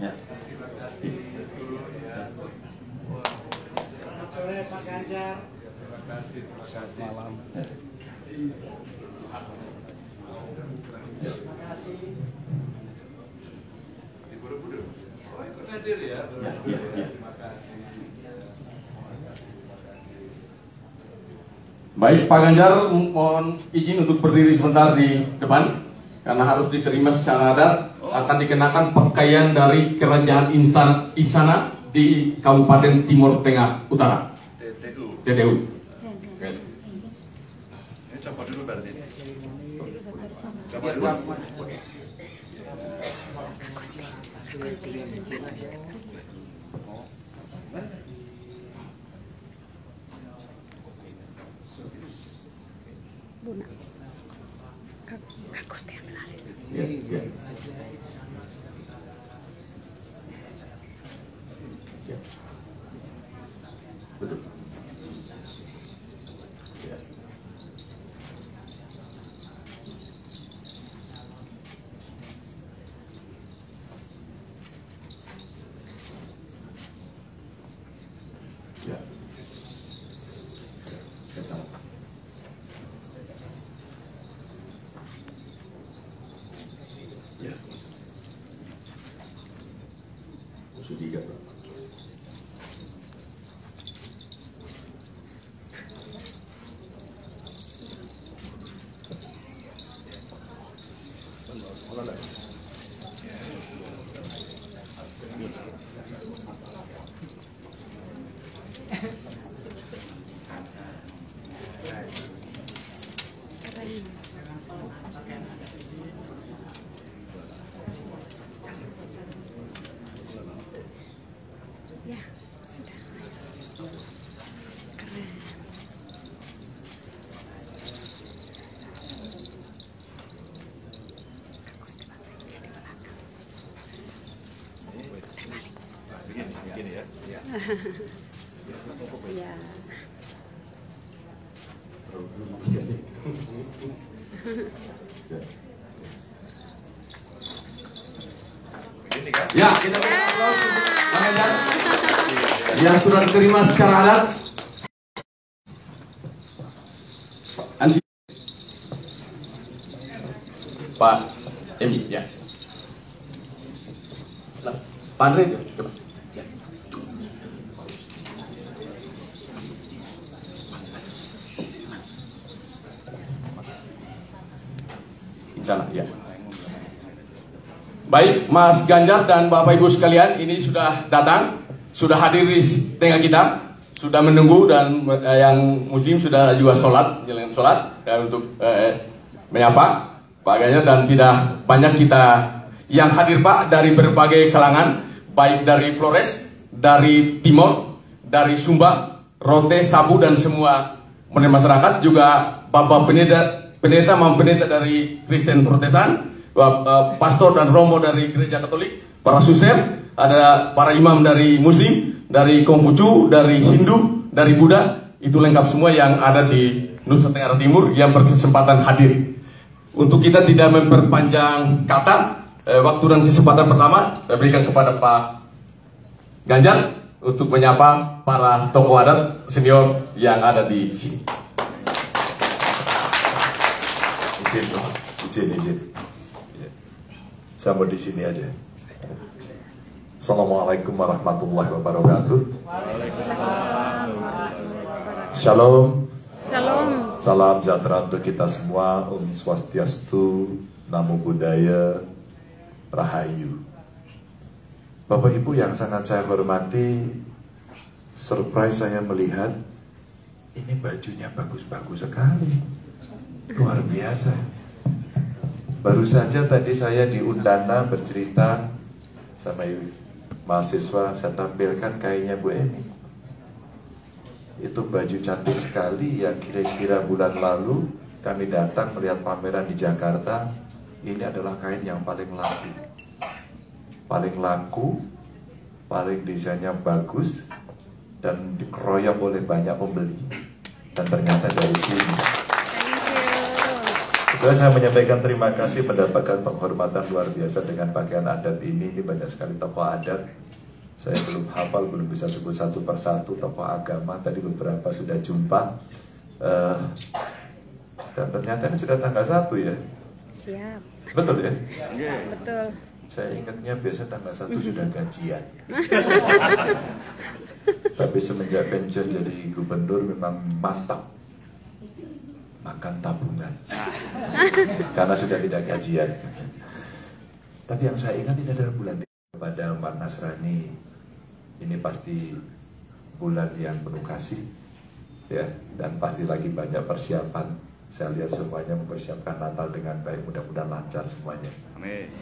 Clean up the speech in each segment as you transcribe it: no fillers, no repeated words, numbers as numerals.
Ya. Terima kasih dulu ya. Selamat sore Pak Ganjar. Terima kasih. Malam. Terima kasih. Di Borobudur. Oh, ikut hadir ya, Borobudur ya. Terima kasih. Baik, Pak Ganjar, mohon izin untuk berdiri sebentar di depan karena harus diterima secara adat. Akan dikenakan pakaian dari Kerajaan Insana di Kabupaten Timur Tengah Utara. TTU. Ini coba dulu berarti. Coba dulu. Buna. Kakos dia menarik. Ya, ya. Ya. Betul. Ya. Ya. Saya tahu. Ya. Sudah Pak. Ya, sudah. Keren. Kakos di belakang, dia di belakang. Terbalik. Begini ya. Ya. Begini kan? Ya, kita beri aplaus untuk Pak Ganjar yang sudah diterima secara adat. Pak Emi, ya. Nah, Pak Andre, coba. Ya. Insya Allah, ya. Baik, Mas Ganjar dan Bapak Ibu sekalian, ini sudah datang, sudah hadir di tengah kita, sudah menunggu dan yang muslim sudah juga sholat, jalan sholat untuk menyapa Pak Ganjar, dan tidak banyak kita yang hadir Pak dari berbagai kalangan, baik dari Flores, dari Timor, dari Sumba, Rote, Sabu dan semua masyarakat, juga Bapak pendeta dari Kristen Protestan, pastor dan romo dari gereja Katolik, para suster, ada para imam dari Muslim, dari Konghucu, dari Hindu, dari Buddha, itu lengkap semua yang ada di Nusa Tenggara Timur yang berkesempatan hadir. Untuk kita tidak memperpanjang kata, waktu dan kesempatan pertama saya berikan kepada Pak Ganjar untuk menyapa para tokoh adat senior yang ada di sini. Izin. Saya mau di sini aja. Assalamualaikum warahmatullahi wabarakatuh. Shalom. Salam. Salam sejahtera untuk kita semua. Om Swastiastu, Namo Buddhaya, Rahayu. Bapak Ibu yang sangat saya hormati, surprise saya melihat ini bajunya bagus-bagus sekali. Luar biasa. Baru saja tadi saya di Undana bercerita sama mahasiswa, saya tampilkan kainnya Bu Emi. Itu baju cantik sekali yang kira-kira bulan lalu kami datang melihat pameran di Jakarta. Ini adalah kain yang paling laku. Paling laku, paling desainnya bagus, dan dikeroyok oleh banyak pembeli. Dan ternyata dari sini. Juga saya menyampaikan terima kasih mendapatkan penghormatan luar biasa dengan pakaian adat ini. Ini banyak sekali tokoh adat. Saya belum hafal, belum bisa sebut satu persatu tokoh agama. Tadi beberapa sudah jumpa. Dan ternyata ini sudah tanggal 1 ya. Siap. Betul ya? Betul. Saya ingatnya biasa tanggal 1 sudah gajian. Tapi semenjak pensiun jadi gubernur memang mantap makan tabungan karena sudah tidak gajian. Tapi yang saya ingat ini adalah bulan kepada umat Nasrani. Ini pasti bulan yang penuh kasih ya, dan pasti lagi banyak persiapan. Saya lihat semuanya mempersiapkan Natal dengan baik, mudah-mudahan lancar semuanya. Amin.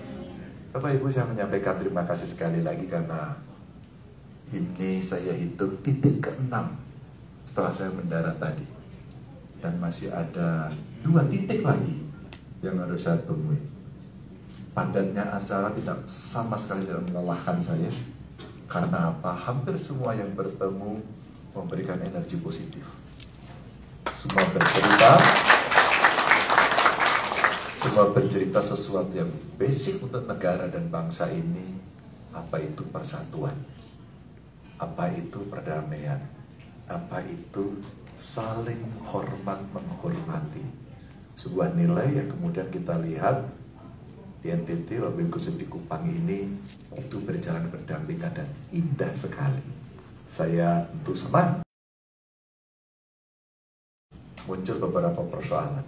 Bapak Ibu, saya menyampaikan terima kasih sekali lagi karena ini saya hitung titik ke-6 setelah saya mendarat tadi. Dan masih ada 2 titik lagi yang harus saya temui. Padatnya acara tidak sama sekali tidak melelahkan saya. Karena apa? Hampir semua yang bertemu memberikan energi positif. Semua bercerita sesuatu yang basic untuk negara dan bangsa ini. Apa itu persatuan? Apa itu perdamaian? Apa itu saling hormat menghormati? Sebuah nilai yang kemudian kita lihat di NTT, wabil khusus di Kupang ini, itu berjalan berdampingan dan indah sekali. Saya tentu senang. Muncul beberapa persoalan.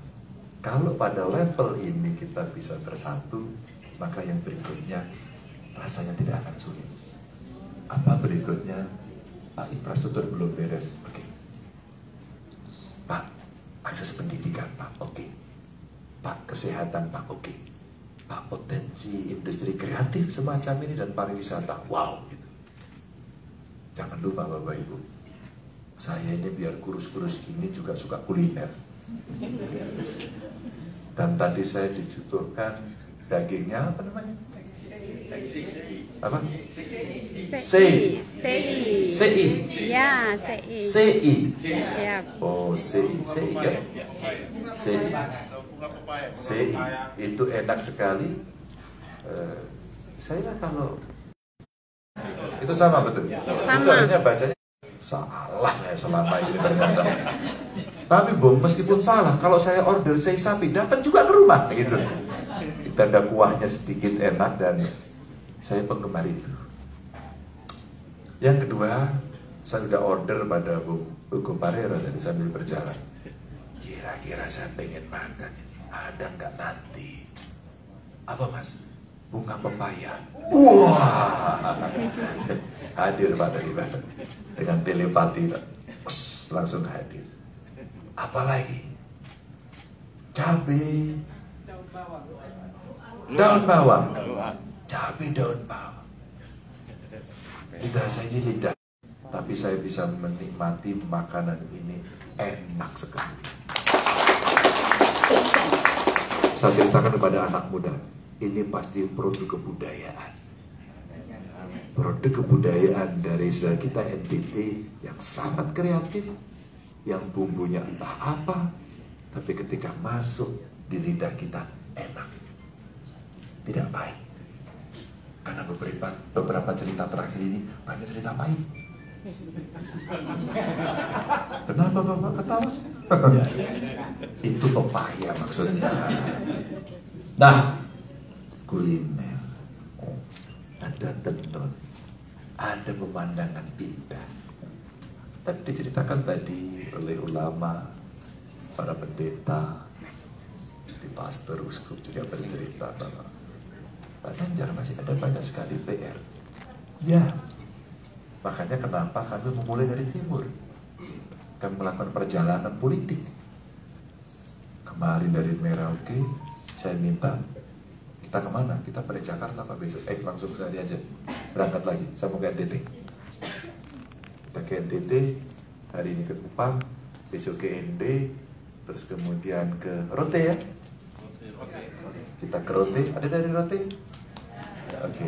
Kalau pada level ini kita bisa bersatu, maka yang berikutnya rasanya tidak akan sulit. Apa berikutnya? Pak, infrastruktur belum beres. Oke. Pak, akses pendidikan, Pak. Oke. Pak, kesehatan, Pak. Oke. Pak, potensi industri kreatif semacam ini dan pariwisata. Wow. Gitu. Jangan lupa Bapak Ibu, saya ini biar kurus-kurus ini juga suka kuliner. Dan tadi saya dijuturkan dagingnya apa namanya? Apa? CI. Ya, CI. CI. Siap. Oh, CI ya. CI. CI itu enak sekali. Saya kalau itu sama betul. Itu harusnya bacanya salah ya selama ini ternyata. Tapi meskipun salah, kalau saya order sei sapi datang juga ke rumah gitu. Tanda kuahnya sedikit enak dan saya penggemar itu. Yang kedua, saya sudah order pada Bung Parera tadi sambil berjalan. Kira-kira saya pengen makan ini. Ada nggak nanti? Apa Mas? Bunga pepaya. Wah, hadir Pak tadi Pak. Dengan telepati Pak. Langsung hadir. Apalagi? Cabai. Daun bawang. Cabai daun bawang. Lidah saya ini lidah, tapi saya bisa menikmati makanan ini enak sekali. Saya ceritakan kepada anak muda, ini pasti produk kebudayaan. Produk kebudayaan dari saudara kita NTT yang sangat kreatif, yang bumbunya entah apa, tapi ketika masuk di lidah kita enak, tidak pahit. Karena beberapa cerita terakhir ini banyak cerita pahit. Kenapa Bapak ketawa? Itu pepaya maksudnya. Nah, kuliner, ada tenun, ada pemandangan indah. Tapi diceritakan tadi oleh ulama, para pendeta, di pastor, uskup juga bercerita bahwa Pak Ganjar masih ada banyak sekali PR. Ya, makanya kenapa kami memulai dari timur. Kami melakukan perjalanan politik. Kemarin dari Merauke, saya minta, kita kemana? Kita pada Jakarta Pak besok. Langsung sehari aja, berangkat lagi, saya mau ke NTT. Kita ke NTT, hari ini ke Kupang, besok ke ND, terus kemudian ke Rote ya? Kita ke Rote, ada dari Rote? Oke,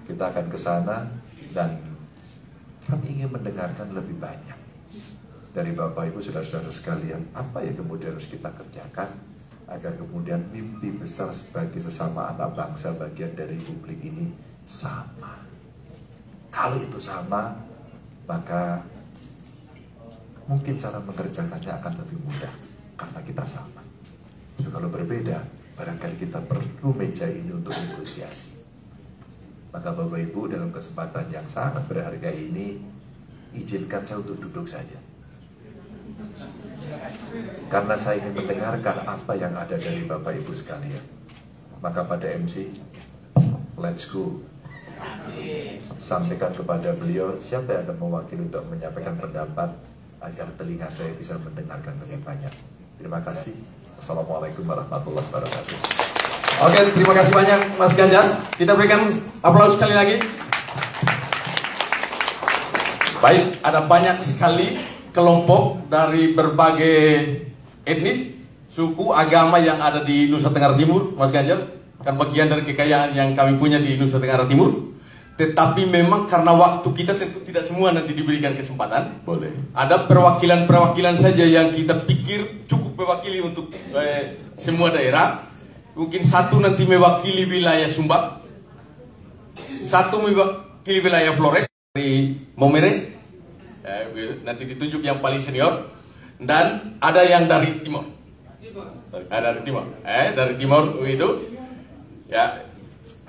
kita akan ke sana dan kami ingin mendengarkan lebih banyak dari Bapak Ibu saudara-saudara sekalian, apa yang kemudian harus kita kerjakan agar kemudian mimpi besar sebagai sesama anak bangsa bagian dari republik ini sama. Kalau itu sama, maka mungkin cara mengerjakannya akan lebih mudah karena kita sama. Jadi kalau berbeda, barangkali kita perlu meja ini untuk negosiasi. Maka Bapak Ibu, dalam kesempatan yang sangat berharga ini, izinkan saya untuk duduk saja. Karena saya ingin mendengarkan apa yang ada dari Bapak Ibu sekalian. Maka pada MC, let's go. Sampaikan kepada beliau siapa yang akan mewakili untuk menyampaikan pendapat agar telinga saya bisa mendengarkan lebih banyak. Terima kasih. Assalamualaikum warahmatullahi wabarakatuh. Oke, terima kasih banyak Mas Ganjar. Kita berikan aplaus sekali lagi. Baik, ada banyak sekali kelompok dari berbagai etnis, suku, agama yang ada di Nusa Tenggara Timur, Mas Ganjar. Kan bagian dari kekayaan yang kami punya di Nusa Tenggara Timur. Tetapi memang karena waktu kita tentu tidak semua nanti diberikan kesempatan. Boleh. Ada perwakilan-perwakilan saja yang kita pikir cukup mewakili untuk semua daerah. Mungkin satu nanti mewakili wilayah Sumba, satu mewakili wilayah Flores dari Momere, nanti ditunjuk yang paling senior, dan ada yang dari Timor. Dari Timor itu, ya.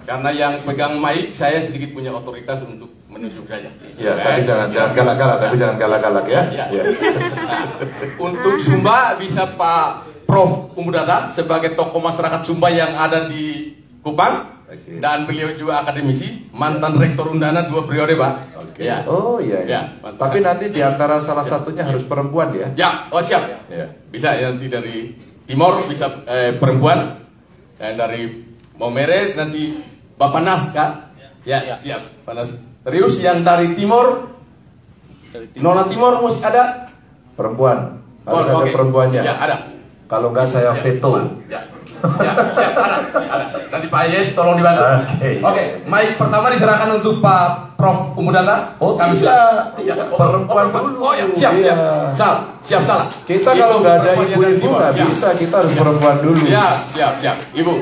Karena yang pegang mic saya sedikit punya otoritas untuk menunjuk saja. Ya, tapi jangan galak-galak, tapi jangan galak-galak ya. Ya. Nah, untuk Sumba bisa Pak Prof. Umudata sebagai tokoh masyarakat Sumba yang ada di Kupang. Oke. Dan beliau juga akademisi, mantan rektor Undana 2 periode, Pak. Oke. Ya. Oh iya. Ya, Tapi nanti di antara salah satunya harus perempuan ya. Ya, oh siap. Ya. Bisa ya, nanti dari Timor bisa perempuan, dan dari Momere nanti Bapak Nas, Kak? Ya, siap. Pak Nas. Terus yang dari Timor, Nona Timor masih ada? Perempuan. Harus ada Oke. perempuannya. Ya, ada. Kalau enggak saya veto. Ya, ada. Nanti Pak Yes tolong dibantu. Oke, mic pertama diserahkan untuk Pak Prof. Umudata. Oh, Kami tidak. silakan. Perempuan dulu. Oh ya, siap. Iya. Salah. Kita Ibu kalau nggak ada perempuan yang ibu-ibu dari nggak Timor. bisa, kita harus perempuan dulu. Ya, siap. Ibu.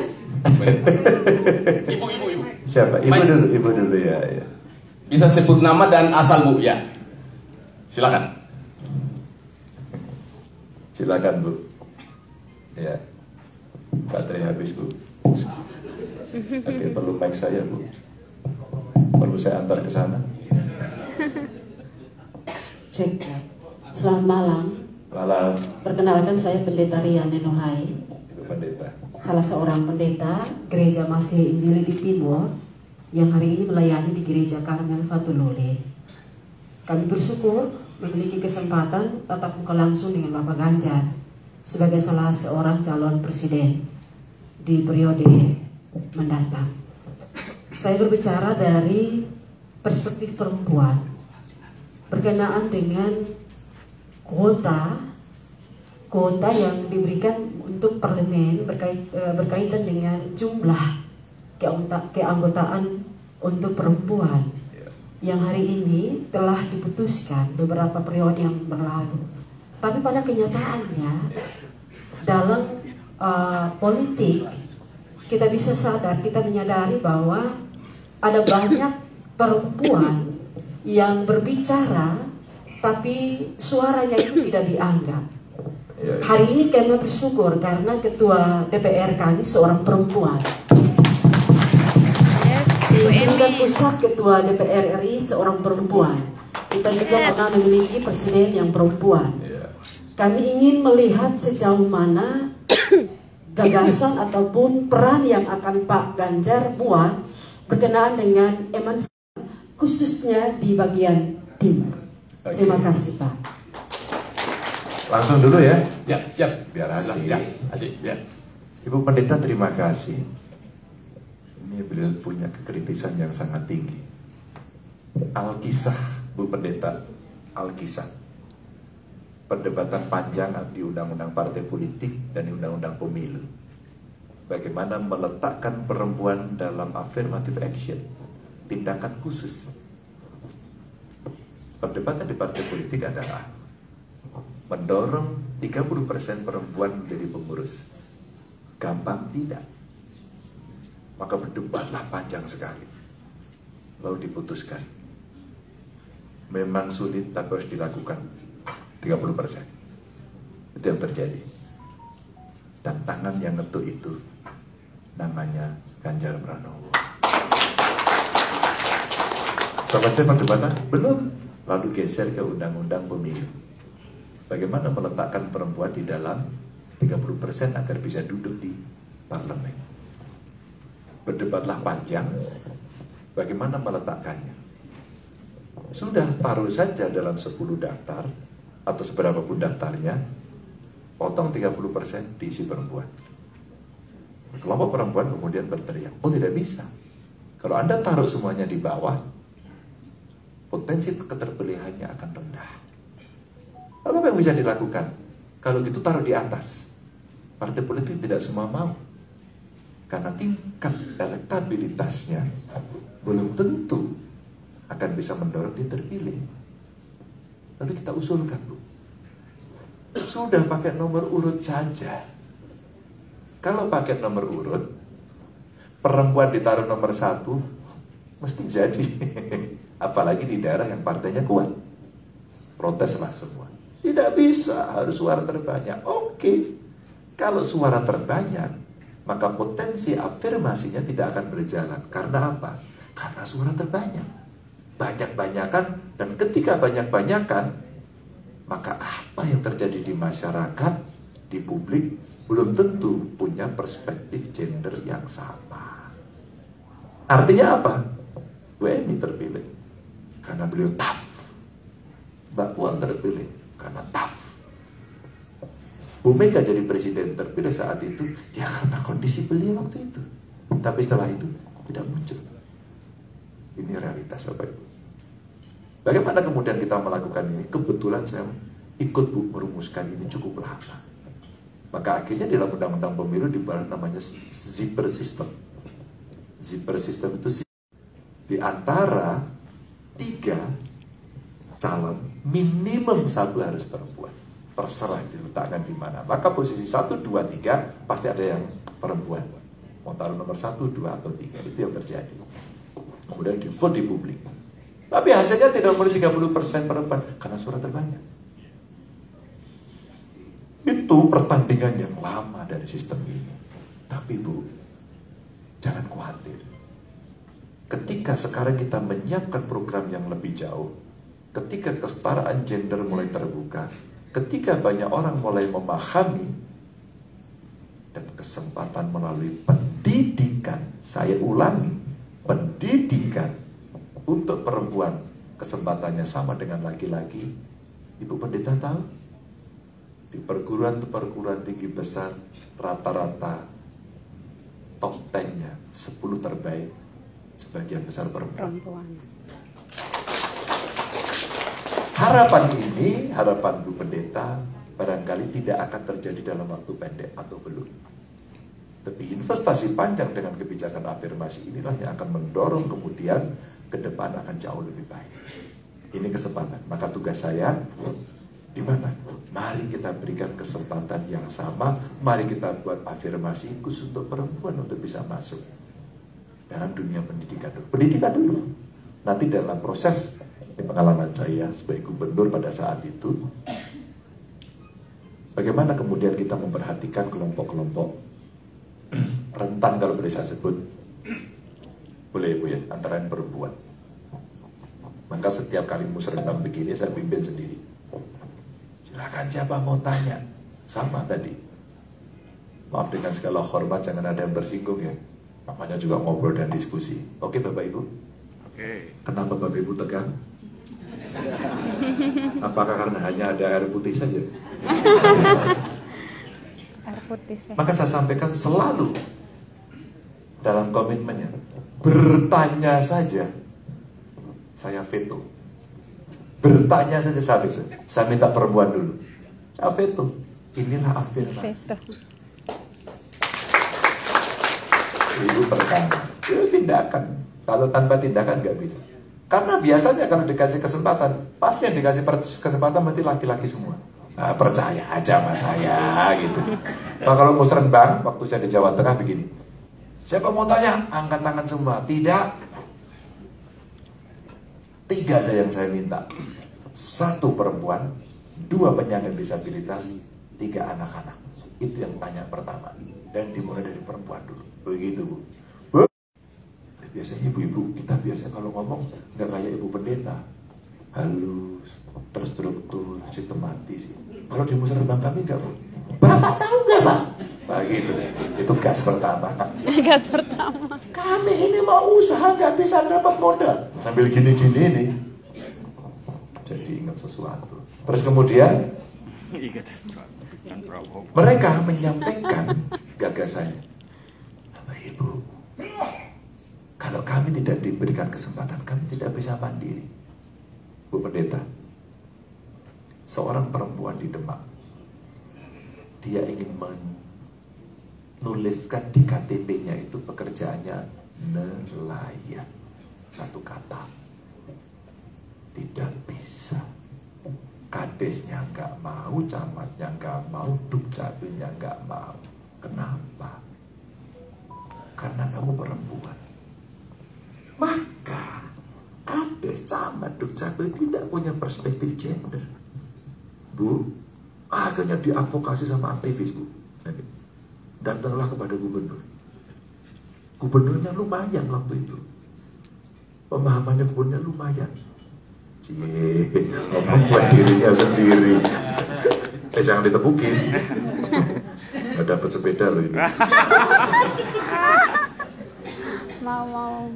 Ibu. Siapa? Baik. Ibu dulu ya. Bisa sebut nama dan asal Bu, ya. Silakan. Silakan Bu. Ya. Baterai habis Bu. Oke, perlu mic saya Bu. Perlu saya antar ke sana. Cek. Selamat malam. Malam, Perkenalkan saya Pendeta Rian Nenohai, Ibu Pendeta. salah seorang pendeta Gereja Masih Injili di Timor yang hari ini melayani di Gereja Karmel Fatulode. Kami bersyukur memiliki kesempatan tatap muka langsung dengan Bapak Ganjar sebagai salah seorang calon presiden di periode mendatang. Saya berbicara dari perspektif perempuan berkenaan dengan kuota yang diberikan untuk parlemen berkaitan dengan jumlah keanggotaan untuk perempuan yang hari ini telah diputuskan beberapa periode yang berlalu. Tapi pada kenyataannya dalam politik kita bisa sadar, kita menyadari bahwa ada banyak perempuan yang berbicara tapi suaranya itu tidak dianggap. Hari ini kami bersyukur karena ketua DPR kami seorang perempuan. Di tingkat pusat ketua DPR RI seorang perempuan. Kita juga pernah memiliki presiden yang perempuan. Kami ingin melihat sejauh mana gagasan ataupun peran yang akan Pak Ganjar buat berkenaan dengan emansipasi khususnya di bagian timur. Terima kasih Pak. Langsung dulu ya. Ya, siap. Biar asik. Ya, asik. Ya. Ibu Pendeta terima kasih. Ini beliau punya kekritisan yang sangat tinggi. Alkisah, Bu Pendeta, Alkisah. Perdebatan panjang di Undang-Undang Partai Politik dan Undang-Undang Pemilu. Bagaimana meletakkan perempuan dalam affirmative action, tindakan khusus. Perdebatan di partai politik adalah mendorong 30% perempuan menjadi pengurus. Gampang tidak. Maka berdebatlah panjang sekali. Lalu diputuskan. Memang sulit tapi harus dilakukan 30%. Itu yang terjadi. Dan tangan yang ngetuk itu namanya Ganjar Pranowo. Selesai perdebatan? Belum. Lalu geser ke undang-undang pemilu. Bagaimana meletakkan perempuan di dalam 30% agar bisa duduk di parlemen. Berdebatlah panjang. Bagaimana meletakkannya? Sudah taruh saja dalam 10 daftar atau seberapa pun daftarnya, potong 30% diisi perempuan. Kelompok perempuan kemudian berteriak, oh tidak bisa. Kalau Anda taruh semuanya di bawah, potensi keterpilihannya akan rendah. Lalu apa yang bisa dilakukan? Kalau gitu taruh di atas. Partai politik tidak semua mau. Karena tingkat elektabilitasnya belum tentu akan bisa mendorong dia terpilih. Lalu kita usulkan, Bu. Sudah pakai nomor urut saja. Kalau pakai nomor urut, perempuan ditaruh nomor 1, mesti jadi. Apalagi di daerah yang partainya kuat. Proteslah semua. Tidak bisa, harus suara terbanyak. Oke. Kalau suara terbanyak, maka potensi afirmasinya tidak akan berjalan. Karena apa? Karena suara terbanyak. Banyak-banyakan, dan ketika banyak-banyakan, maka apa yang terjadi di masyarakat, di publik, belum tentu punya perspektif gender yang sama. Artinya apa? Bu Eni terpilih karena beliau tough. Mbak Puan terpilih karena tough. Bu Mega jadi presiden terpilih saat itu ya karena kondisi beliau waktu itu. Tapi setelah itu tidak muncul. Ini realitas Bapak Ibu. Bagaimana kemudian kita melakukan ini? Kebetulan saya ikut merumuskan ini cukup lama. Maka akhirnya dalam undang-undang pemilu dibuat namanya zipper system. Zipper system itu di antara 3 calon minimum 1 harus perempuan. Terserah diletakkan di mana. Maka posisi 1, 2, 3 pasti ada yang perempuan. Mau taruh nomor 1, 2 atau 3 itu yang terjadi. Kemudian di vote di publik. Tapi hasilnya tidak boleh 30% perempuan karena suara terbanyak. Itu pertandingan yang lama dari sistem ini. Tapi Bu, jangan khawatir. Ketika sekarang kita menyiapkan program yang lebih jauh, ketika kesetaraan gender mulai terbuka, ketika banyak orang mulai memahami, dan kesempatan melalui pendidikan, saya ulangi, pendidikan untuk perempuan kesempatannya sama dengan laki-laki. Ibu pendeta tahu? Di perguruan tinggi besar rata-rata top 10-nya 10 terbaik sebagian besar perempuan. Harapan ini, harapan Bu Pendeta barangkali tidak akan terjadi dalam waktu pendek atau belum. Tapi investasi panjang dengan kebijakan afirmasi inilah yang akan mendorong kemudian ke depan akan jauh lebih baik. Ini kesempatan. Maka tugas saya di mana? Mari kita berikan kesempatan yang sama. Mari kita buat afirmasi khusus untuk perempuan untuk bisa masuk dalam dunia pendidikan dulu. Pendidikan dulu. Nanti dalam proses pengalaman saya sebagai gubernur pada saat itu, bagaimana kemudian kita memperhatikan kelompok-kelompok rentan, kalau boleh saya sebut, boleh Bu ya, antara perempuan. Maka setiap kali musrenam begini saya pimpin sendiri. Silakan siapa mau tanya, sama tadi. Maaf dengan segala hormat, jangan ada yang bersinggung ya. Namanya juga ngobrol dan diskusi. Oke Bapak Ibu? Oke. Kenapa Bapak Ibu tegang? Apakah karena hanya ada air putih saja? Air putih saya. Maka saya sampaikan selalu dalam komitmennya, bertanya saja saya veto. Bertanya saja saya veto. Saya minta perempuan dulu. Saya veto. Inilah afirmasi. Ibu pertama, itu tindakan. Kalau tanpa tindakan nggak bisa. Karena biasanya kalau dikasih kesempatan, pasti yang dikasih kesempatan berarti laki-laki semua. Nah, percaya aja sama saya gitu. Nah, kalau musrenbang, waktu saya di Jawa Tengah begini. Siapa mau tanya? Angkat tangan semua. Tidak. 3 saja yang saya minta. 1 perempuan, 2 penyandang disabilitas, 3 anak-anak. Itu yang tanya pertama. Dan dimulai dari perempuan dulu. Begitu, Bu. Biasanya ibu-ibu, kita biasanya kalau ngomong nggak kayak ibu pendeta. Halus, terstruktur, sistematis. Kalau di musrenbang kami nggak, Bu. Bapak tahu nggak, Pak? Nah, gitu. Itu gas pertama. Gas pertama. Kami ini mau usaha nggak bisa dapat modal. Sambil gini-gini nih. Jadi ingat sesuatu. Terus kemudian mereka menyampaikan gagasannya. Bapak Ibu, kalau kami tidak diberikan kesempatan, kami tidak bisa mandiri. Bu Pendeta, seorang perempuan di Demak, dia ingin menuliskan di KTP-nya itu pekerjaannya nelayan. 1 kata. Tidak bisa. Kadesnya nggak mau, camatnya nggak mau, dukcapilnya nggak mau. Kenapa? Karena kamu perempuan. Maka kades, camat, dukcapil tidak punya perspektif gender. Bu, akhirnya diadvokasi sama aktivis, Bu. Datanglah kepada gubernur. Gubernurnya lumayan waktu itu. Pemahamannya gubernurnya lumayan. Cie, membuat dirinya sendiri. Jangan ditepukin. Gak dapat sepeda loh ini. Mau.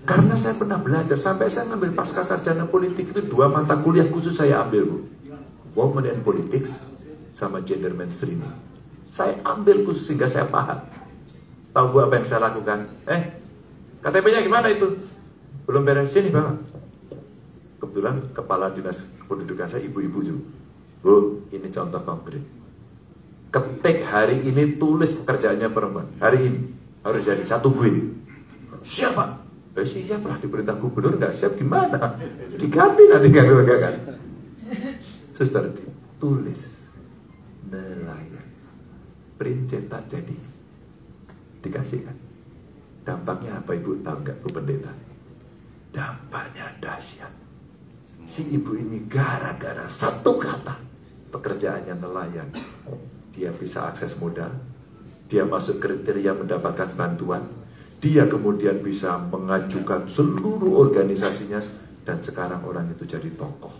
Karena saya pernah belajar, sampai saya ngambil pasca sarjana politik itu 2 mata kuliah khusus saya ambil, Bu. Women and Politics sama Gender Mainstreaming. Saya ambil khusus sehingga saya paham. Tahu Bu apa yang saya lakukan? KTP-nya gimana itu? Belum beres, sini Bapak. Kebetulan kepala dinas kependudukan saya ibu-ibu juga. Bu, ini contoh konkret. Ketik hari ini, tulis pekerjaannya perempuan. Hari ini harus jadi 1 buin. Siapa? Siap lah, diperintah gubernur, nggak siap gimana? Diganti nanti kan? Suster, tulis nelayan. Print cetak jadi. Dikasihkan. Dampaknya apa Ibu tahu nggak, Bu Pendeta? Dampaknya dahsyat. Si ibu ini gara-gara 1 kata pekerjaannya nelayan, dia bisa akses modal, dia masuk kriteria mendapatkan bantuan, dia kemudian bisa mengajukan seluruh organisasinya, dan sekarang orang itu jadi tokoh.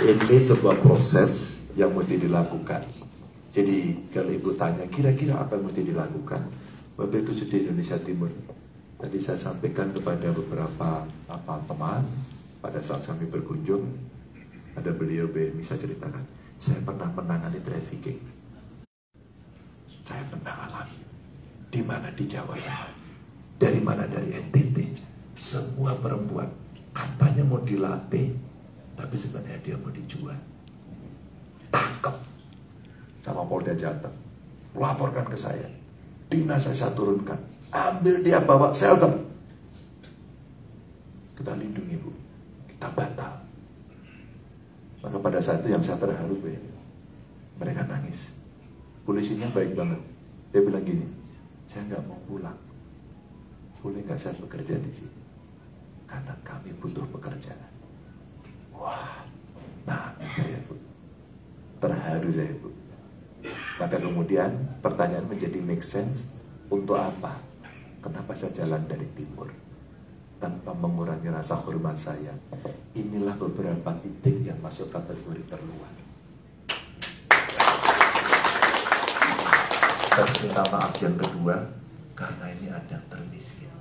Ini sebuah proses yang mesti dilakukan. Jadi kalau Ibu tanya kira-kira apa yang mesti dilakukan, waktu itu di Indonesia Timur, tadi saya sampaikan kepada beberapa teman pada saat kami berkunjung, ada beliau bisa ceritakan, saya pernah menangani trafficking. Saya pernah alami. Di mana? Di Jawa Tengah. Dari mana? Dari NTT. Semua perempuan katanya mau dilatih, tapi sebenarnya dia mau dijual. Tangkap sama Polda Jateng, laporkan ke saya. Dinas saya turunkan. Ambil dia, bawa shelter. Kita lindungi, Bu. Kita batal. Maka pada saat itu yang saya terharu, mereka nangis. Polisinya baik banget. Dia bilang gini, saya nggak mau pulang. Boleh nggak saya bekerja di sini? Karena kami butuh pekerjaan. Wah, nangis saya, Bu. Terharu saya, Bu. Maka kemudian pertanyaan menjadi make sense. Untuk apa? Kenapa saya jalan dari timur? Tanpa mengurangi rasa hormat saya. Inilah beberapa titik yang masuk kategori terluar. Dan minta maaf yang kedua, karena ini ada yang termiskin.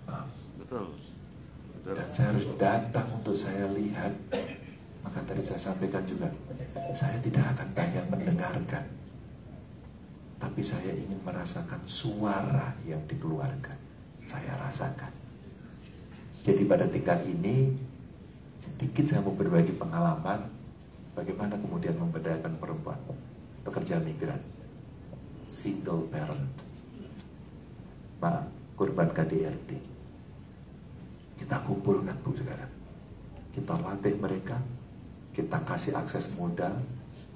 Maaf. Betul. Dan saya harus datang untuk saya lihat. Maka tadi saya sampaikan juga, saya tidak akan banyak mendengarkan, tapi saya ingin merasakan suara yang dikeluarkan. Saya rasakan. Jadi pada tingkat ini, sedikit saya mau berbagi pengalaman bagaimana kemudian memberdayakan perempuan, pekerja migran, single parent, korban KDRT. Kita kumpulkan, Bu, sekarang. kita latih mereka, kita kasih akses modal,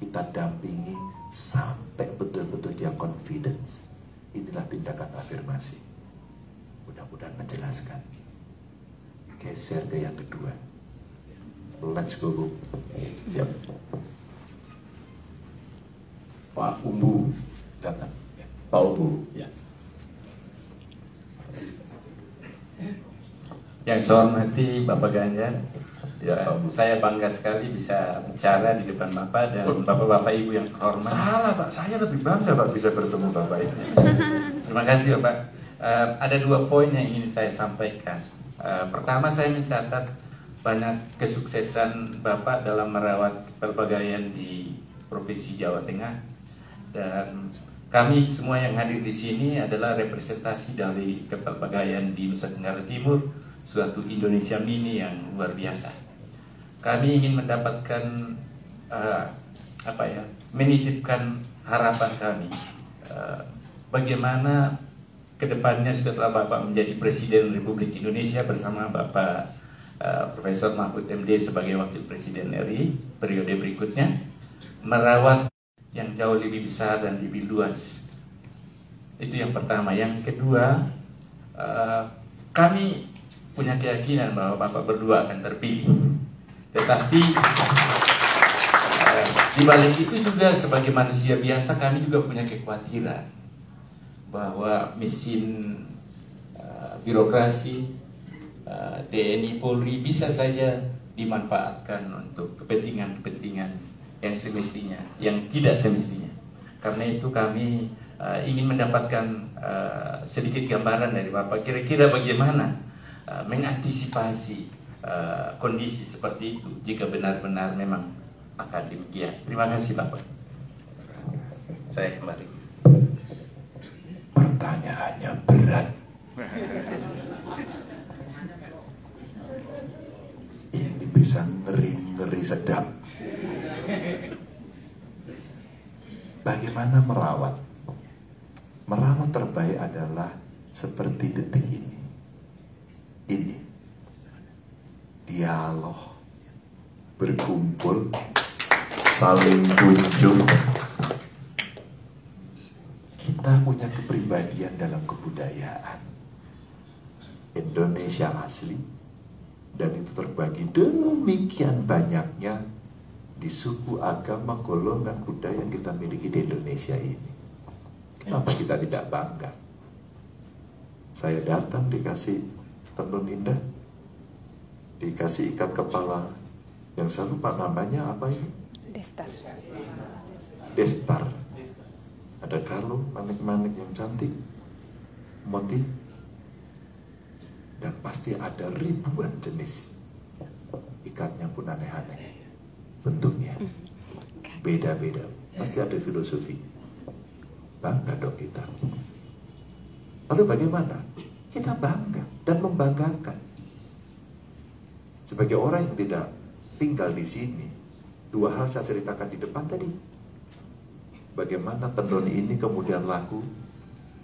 kita dampingi sampai betul-betul dia confidence. Inilah tindakan afirmasi. Mudah-mudahan menjelaskan. Geser ke yang kedua. Let's go, Bu. Siap. Pak Umbu datang. Pak Umbu. Ya. Yang saya hormati Bapak Ganjar, ya, saya bangga sekali bisa bicara di depan Bapak dan Bapak-Bapak Ibu yang terhormat. Salah Pak, saya lebih bangga Pak bisa bertemu Bapak ini. Terima kasih Bapak. Ada 2 poin yang ingin saya sampaikan. Pertama, saya mencatat banyak kesuksesan Bapak dalam merawat kepelbagaian di Provinsi Jawa Tengah, dan kami semua yang hadir di sini adalah representasi dari kepelbagaian di Nusa Tenggara Timur, suatu Indonesia mini yang luar biasa. Kami ingin mendapatkan menitipkan harapan kami bagaimana kedepannya setelah Bapak menjadi Presiden Republik Indonesia bersama Bapak Profesor Mahfud MD sebagai Wakil Presiden RI periode berikutnya, merawat yang jauh lebih besar dan lebih luas. Itu yang pertama. Yang kedua, kami punya keyakinan bahwa Bapak berdua akan terpilih. Tetapi di balik itu juga sebagai manusia biasa kami juga punya kekhawatiran bahwa mesin birokrasi TNI Polri bisa saja dimanfaatkan untuk kepentingan-kepentingan yang semestinya, yang tidak semestinya. Karena itu kami ingin mendapatkan sedikit gambaran dari Bapak kira-kira bagaimana mengantisipasi kondisi seperti itu jika benar-benar memang akan demikian. Terima kasih Bapak. Saya kembali. Pertanyaannya berat. Ini bisa ngeri-ngeri sedap. Bagaimana merawat? Merawat terbaik adalah seperti detik ini. Ini dialog, berkumpul, saling kunjung. Kita punya kepribadian dalam kebudayaan Indonesia asli, dan itu terbagi demikian banyaknya di suku, agama, golongan, budaya yang kita miliki di Indonesia ini. Kenapa kita tidak bangga? Saya datang dikasih tenun indah, dikasih ikat kepala yang saya lupa namanya apa ini? Destar. Destar. Ada kalung, manik-manik yang cantik, motif, dan pasti ada ribuan jenis. Ikatnya pun aneh-aneh, bentuknya beda-beda, pasti ada filosofi. Bangga dong kita. Lalu bagaimana? Kita bangga dan membanggakan. Sebagai orang yang tidak tinggal di sini, 2 hal saya ceritakan di depan tadi. Bagaimana tenun ini kemudian laku,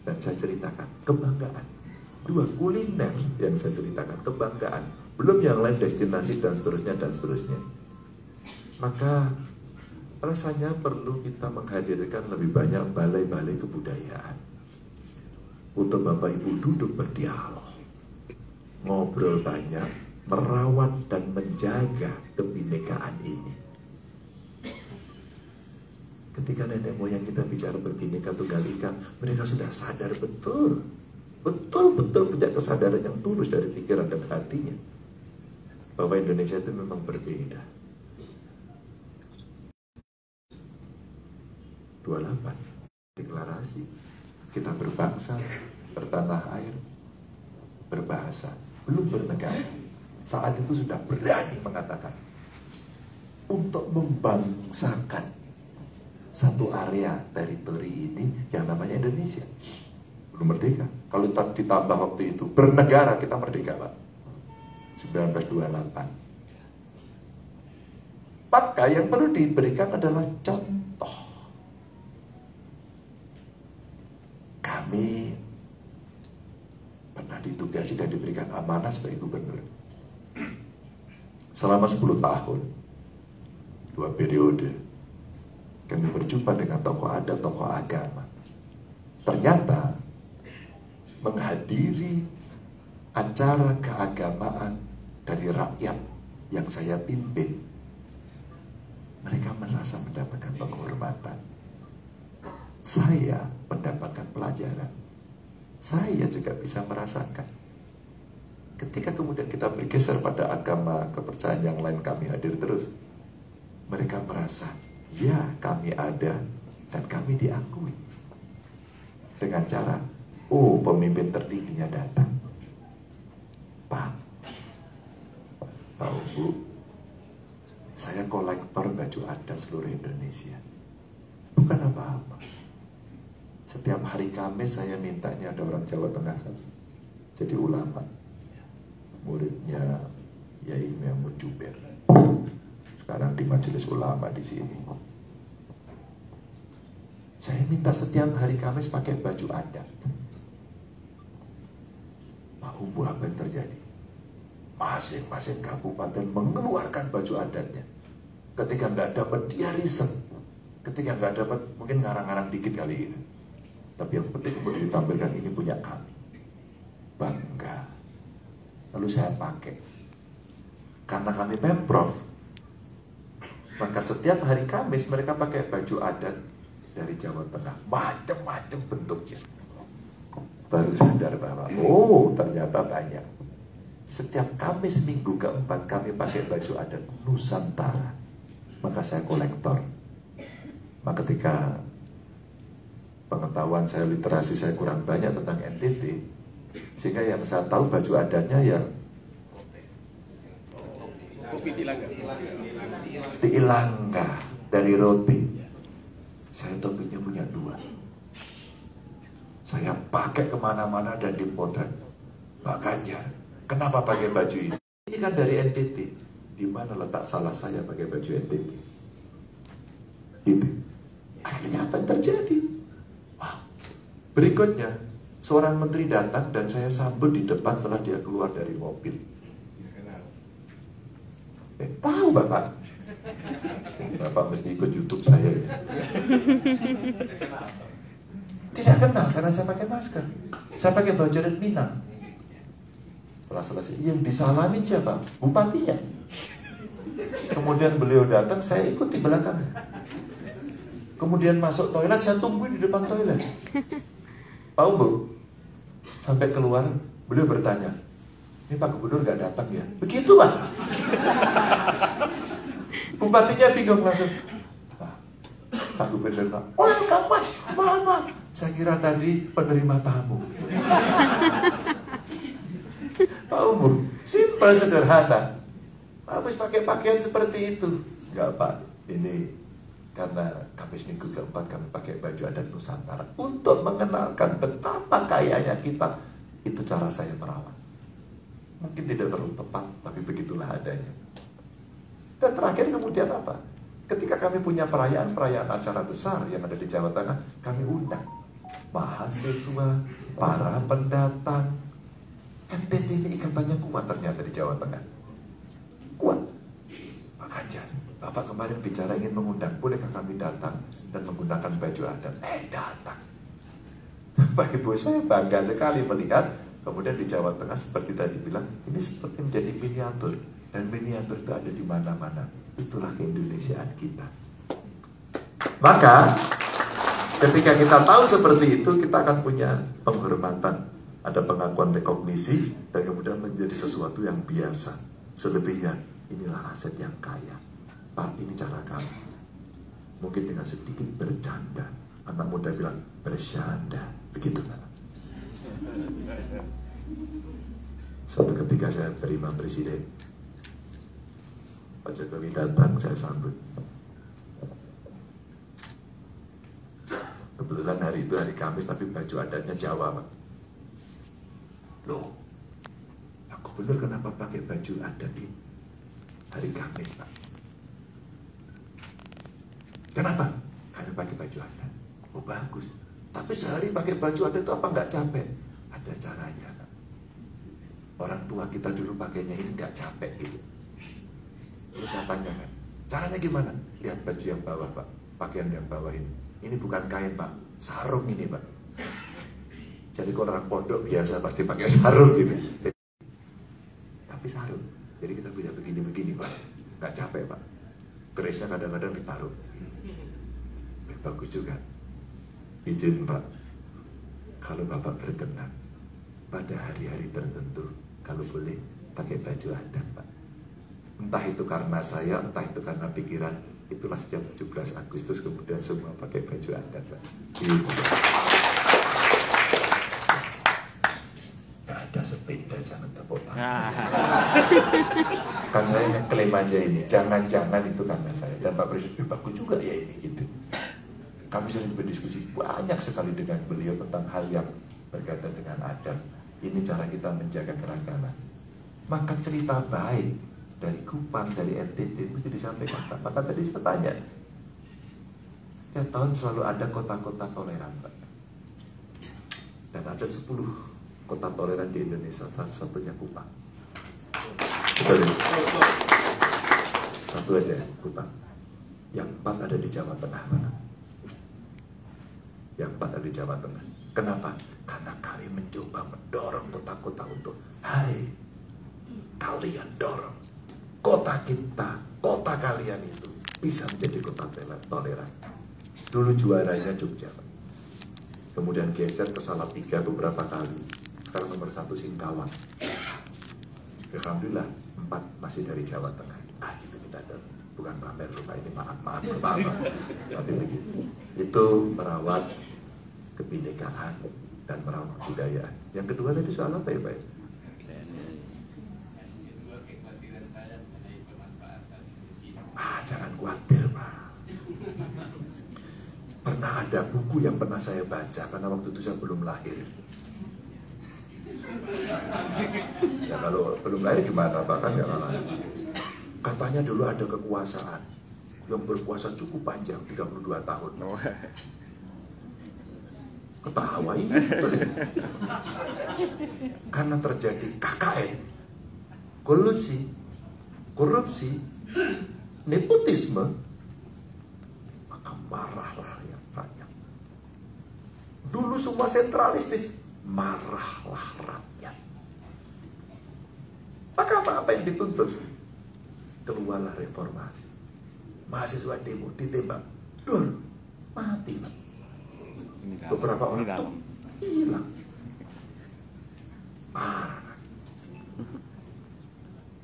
dan saya ceritakan kebanggaan. 2 kuliner yang saya ceritakan, kebanggaan. Belum yang lain, destinasi dan seterusnya dan seterusnya. Maka rasanya perlu kita menghadirkan lebih banyak balai-balai kebudayaan untuk Bapak Ibu duduk berdialog, ngobrol banyak, merawat dan menjaga kebinekaan ini. Ketika nenek moyang kita bicara berbineka tunggal ika, mereka sudah sadar betul-betul punya kesadaran yang tulus dari pikiran dan hatinya bahwa Indonesia itu memang berbeda. 28 deklarasi kita berbangsa, bertanah air, berbahasa, belum bernegara. Saat itu sudah berani mengatakan untuk membangsakan satu area teritori ini yang namanya Indonesia. Belum merdeka. Kalau ditambah waktu itu bernegara, kita merdeka Pak, 1928. Maka yang perlu diberikan adalah contoh. Kami pernah ditugasi dan diberikan amanah sebagai gubernur. selama 10 tahun, 2 periode, kami berjumpa dengan tokoh adat, tokoh agama. Ternyata menghadiri acara keagamaan dari rakyat yang saya pimpin, mereka merasa mendapatkan penghormatan. Saya mendapatkan pelajaran. Saya juga bisa merasakan. Ketika kemudian kita bergeser pada agama, kepercayaan yang lain, kami hadir terus. Mereka merasa, ya kami ada dan kami diakui. Dengan cara, oh pemimpin tertingginya datang. Pak, tahu Bu, saya kolektor baju adat seluruh Indonesia. Bukan apa-apa. Setiap hari Kamis saya minta, ini ada orang Jawa Tengah jadi ulama, muridnya Yai Mahmud Juber, sekarang di Majelis Ulama di sini. Saya minta setiap hari Kamis pakai baju adat. Pak Umbu, apa yang terjadi? Masing-masing kabupaten mengeluarkan baju adatnya. Ketika nggak dapat dia riset, ketika nggak dapat mungkin ngarang-ngarang dikit kali itu. Tapi yang penting kemudian ditampilkan ini punya kami. Bangga. Lalu saya pakai. Karena kami Pemprov, maka setiap hari Kamis mereka pakai baju adat dari Jawa Tengah. Macam-macam bentuknya. Baru sadar bahwa, oh ternyata banyak. Setiap Kamis minggu keempat kami pakai baju adat Nusantara. Maka saya kolektor. Maka ketika pengetahuan saya, literasi saya kurang banyak tentang NTT, sehingga yang saya tahu baju adatnya ya Kopi Tilangga dari roti. Saya topinya punya 2. Saya pakai kemana-mana dan dipotret. Pak Ganjar, kenapa pakai baju ini? Ini kan dari NTT. Di mana letak salah saya pakai baju NTT? Itu. Akhirnya apa yang terjadi? Wah. Berikutnya, seorang menteri datang dan saya sambut di depan setelah dia keluar dari mobil. Tahu Bapak? Bapak mesti ikut YouTube saya. Tidak kenal karena saya pakai masker. Saya pakai baju adat Minang. Setelah selesai, yang disalamin siapa? Bupatinya. Kemudian beliau datang, saya ikut di belakangnya. Kemudian masuk toilet, saya tungguin di depan toilet. Pak Umbu, sampai keluar, beliau bertanya, ini Pak Gubernur gak datang ya? Begitu Pak. Bupatinya bingung langsung. Pak Gubernur Pak, welcome Mas, Mama. Saya kira tadi penerima tamu. Pak Umbu, simpel sederhana. Habis pakai pakaian seperti itu. Enggak Pak, ini karena Kamis minggu keempat kami pakai baju adat Nusantara untuk mengenalkan betapa kayanya kita. Itu cara saya merawat. Mungkin tidak terlalu tepat, tapi begitulah adanya. Dan terakhir kemudian apa? Ketika kami punya perayaan acara besar yang ada di Jawa Tengah, kami undang mahasiswa, para pendatang. NTT ini ikatannya kuat ternyata di Jawa Tengah. Kuat. Pak Ganjar, Bapak kemarin bicara ingin mengundang, bolehkah kami datang dan menggunakan baju adat? Datang. Bapak Ibu, saya bangga sekali melihat kemudian di Jawa Tengah seperti tadi bilang, ini seperti menjadi miniatur. Dan miniatur itu ada di mana-mana. Itulah keindonesiaan kita. Maka ketika kita tahu seperti itu, kita akan punya penghormatan, ada pengakuan, rekognisi, dan kemudian menjadi sesuatu yang biasa. Selebihnya, inilah aset yang kaya. Pak, ini cara kami. Mungkin dengan sedikit bercanda. Anak muda bilang, bercanda. Begitu kan? Suatu ketika saya terima presiden, Pak Jokowi datang, saya sambut. Kebetulan hari itu hari Kamis, tapi baju adatnya Jawa, Pak. Loh, Pak Gubernur kenapa pakai baju adat di hari Kamis, Pak? Kenapa? Karena pakai baju adat. Oh bagus. Tapi sehari pakai baju adat itu apa nggak capek? Ada caranya, Pak. Orang tua kita dulu pakainya ini nggak capek gitu. Terus saya tanyakan, caranya gimana? Lihat baju yang bawah Pak, pakaian yang bawah ini. Ini bukan kain Pak, sarung ini Pak. Jadi kalau orang pondok biasa pasti pakai sarung gitu. Tapi sarung. Jadi kita bisa begini-begini Pak. Gak capek Pak. Kerisnya kadang-kadang ditaruh. Bagus juga. Izin Pak, kalau Bapak berkenan pada hari-hari tertentu, kalau boleh pakai baju adat Pak. Entah itu karena saya, entah itu karena pikiran. Itulah setiap 17 Agustus kemudian semua pakai baju adat Pak. Gitu. Ada sepeda jangan tepuk tangan. Kan saya ngeklaim aja ini, jangan-jangan itu karena saya. Dan Pak Presiden, bagus juga ya ini gitu. Kami sering berdiskusi banyak sekali dengan beliau tentang hal yang berkaitan dengan adat. Ini cara kita menjaga keragaman. Maka cerita baik dari Kupang, dari NTT mesti disampaikan. Maka tadi saya tanya, setiap tahun selalu ada kota-kota toleran Pak. Dan ada 10 kota toleran di Indonesia, salah satunya Kupang. Betul ya? Satu aja Kupang. Yang 4 ada di Jawa Tengah Pak. Yang 4 ada di Jawa Tengah. Kenapa? Karena kami mencoba mendorong kota-kota untuk, hai, kalian dorong kota kita, kota kalian itu bisa menjadi kota toleran. Dulu juaranya Jogja, kemudian geser ke Salatiga beberapa kali. Sekarang nomor 1 Singkawang. Alhamdulillah 4 masih dari Jawa Tengah. Gitu kita dorong. Bukan pamer rumah ini, maaf, tapi begitu. Itu merawat kebinekaan dan merawat kebudayaan. Yang kedua tadi soal apa ya Pak? Jangan khawatir Pak. Pernah ada buku yang pernah saya baca karena waktu itu saya belum lahir. Ya kalau belum lahir gimana Pak, kan nggak lahir. Katanya dulu ada kekuasaan yang berkuasa cukup panjang, 32 tahun. Ketawa ini. Karena terjadi KKN, korupsi, nepotisme, maka marahlah rakyat. Dulu semua sentralistis, marahlah rakyat. Maka apa yang dituntut? Keluarlah reformasi. Mahasiswa demo ditembak, dul, mati Pak. Beberapa orang tuh hilang. Parah.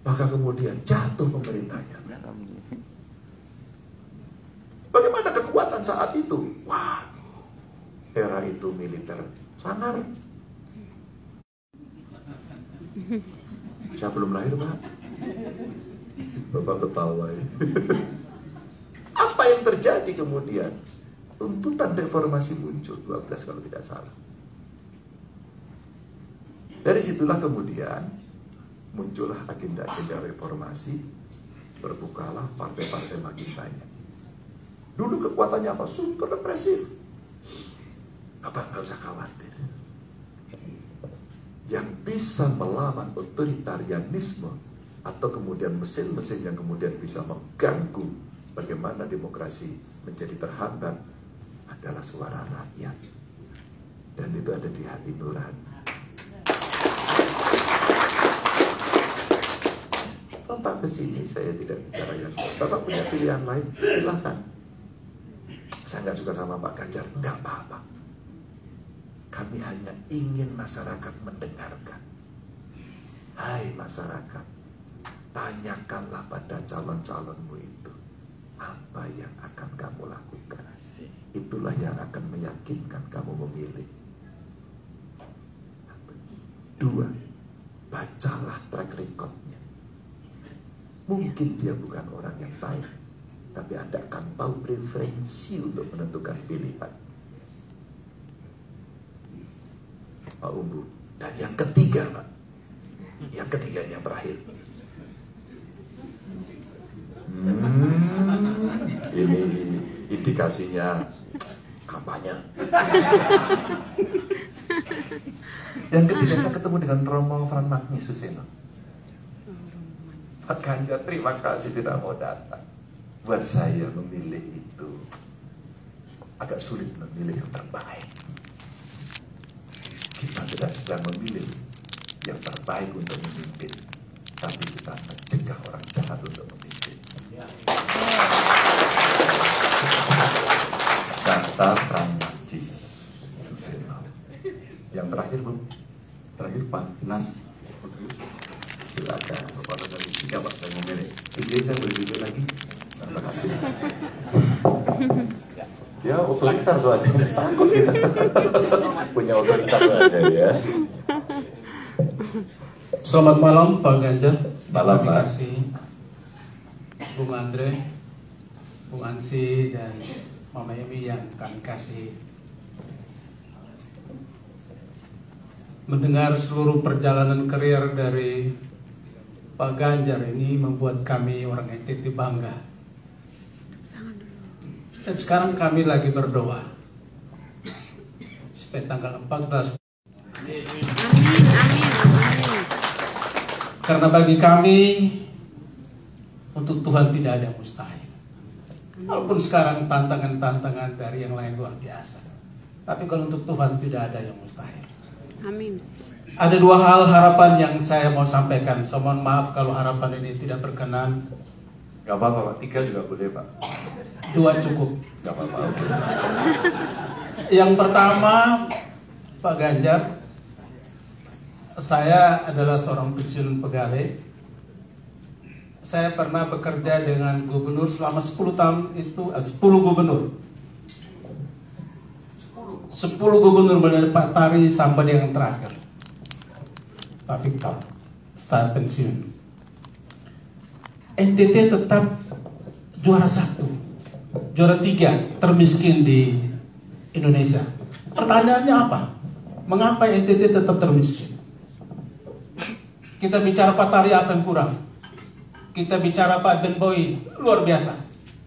Maka kemudian jatuh pemerintahnya. Bagaimana kekuatan saat itu? Waduh, era itu militer sangar. Saya belum lahir Pak. Bapak ketawa ya. Apa yang terjadi kemudian? Tuntutan reformasi muncul 12 kalau tidak salah. Dari situlah kemudian muncullah agenda-agenda reformasi, berbukalah partai-partai makin banyak. Dulu kekuatannya apa? Super represif. Bapak nggak usah khawatir. Yang bisa melawan otoritarianisme atau kemudian mesin-mesin yang kemudian bisa mengganggu bagaimana demokrasi menjadi terhambat adalah suara rakyat. Dan itu ada di hati nurani. Tentang ke sini saya tidak bicara yang lain. Bapak punya pilihan lain, silahkan. Saya nggak suka sama Pak Ganjar, nggak apa-apa. Kami hanya ingin masyarakat mendengarkan. Hai masyarakat, tanyakanlah pada calon-calonmu itu apa yang akan kamu lakukan. Itulah yang akan meyakinkan kamu memilih. 2, bacalah track recordnya. Mungkin dia bukan orang yang baik, tapi Anda akan tahu preferensi untuk menentukan pilihan. Pak Umbu. Dan yang ketiga Pak, yang ketiga yang terakhir, ini indikasinya kampanye. Yang ketiga saya ketemu dengan Romo Fran Magni Suseno. Pak Ganjar terima kasih tidak mau datang. Buat saya memilih itu agak sulit memilih yang terbaik. Kita tidak sedang memilih yang terbaik untuk memimpin, tapi kita mencegah orang jahat untuk memimpin. Kata Francis Suseno. Yang terakhir, Bu. Terakhir Pak Nas. Silakan Bapak dari siapa Pak saya memilih. Izin saya berjujur lagi. Terima kasih. Ya, otoriter soalnya takut kita. Punya otoritas saja ya. Selamat malam Pak Ganjar. Malam, Terima Pak. kasih Bung Andre, Bung Ansi dan Mama Emi yang kami kasih. Mendengar seluruh perjalanan karier dari Pak Ganjar ini membuat kami orang NTT bangga. Dan sekarang kami lagi berdoa supaya tanggal 14. Karena bagi kami untuk Tuhan tidak ada yang mustahil. Walaupun sekarang tantangan-tantangan dari yang lain luar biasa, tapi kalau untuk Tuhan tidak ada yang mustahil. Amin. Ada dua hal harapan yang saya mau sampaikan. So, mohon maaf kalau harapan ini tidak berkenan. Gak apa-apa Pak, 3 juga boleh Pak. 2 cukup. Gak apa-apa, oke. Yang pertama, Pak Ganjar, saya adalah seorang pensiunan pegawai. Saya pernah bekerja dengan gubernur selama 10 tahun itu, 10 gubernur. 10 gubernur dari Pak Tari sampai yang terakhir, Pak Victor, setelah pensiun. NTT tetap juara 1, juara 3 termiskin di Indonesia. Pertanyaannya apa? Mengapa NTT tetap termiskin? Kita bicara Pak Tari apa yang kurang? Kita bicara Pak Ben Boy, luar biasa.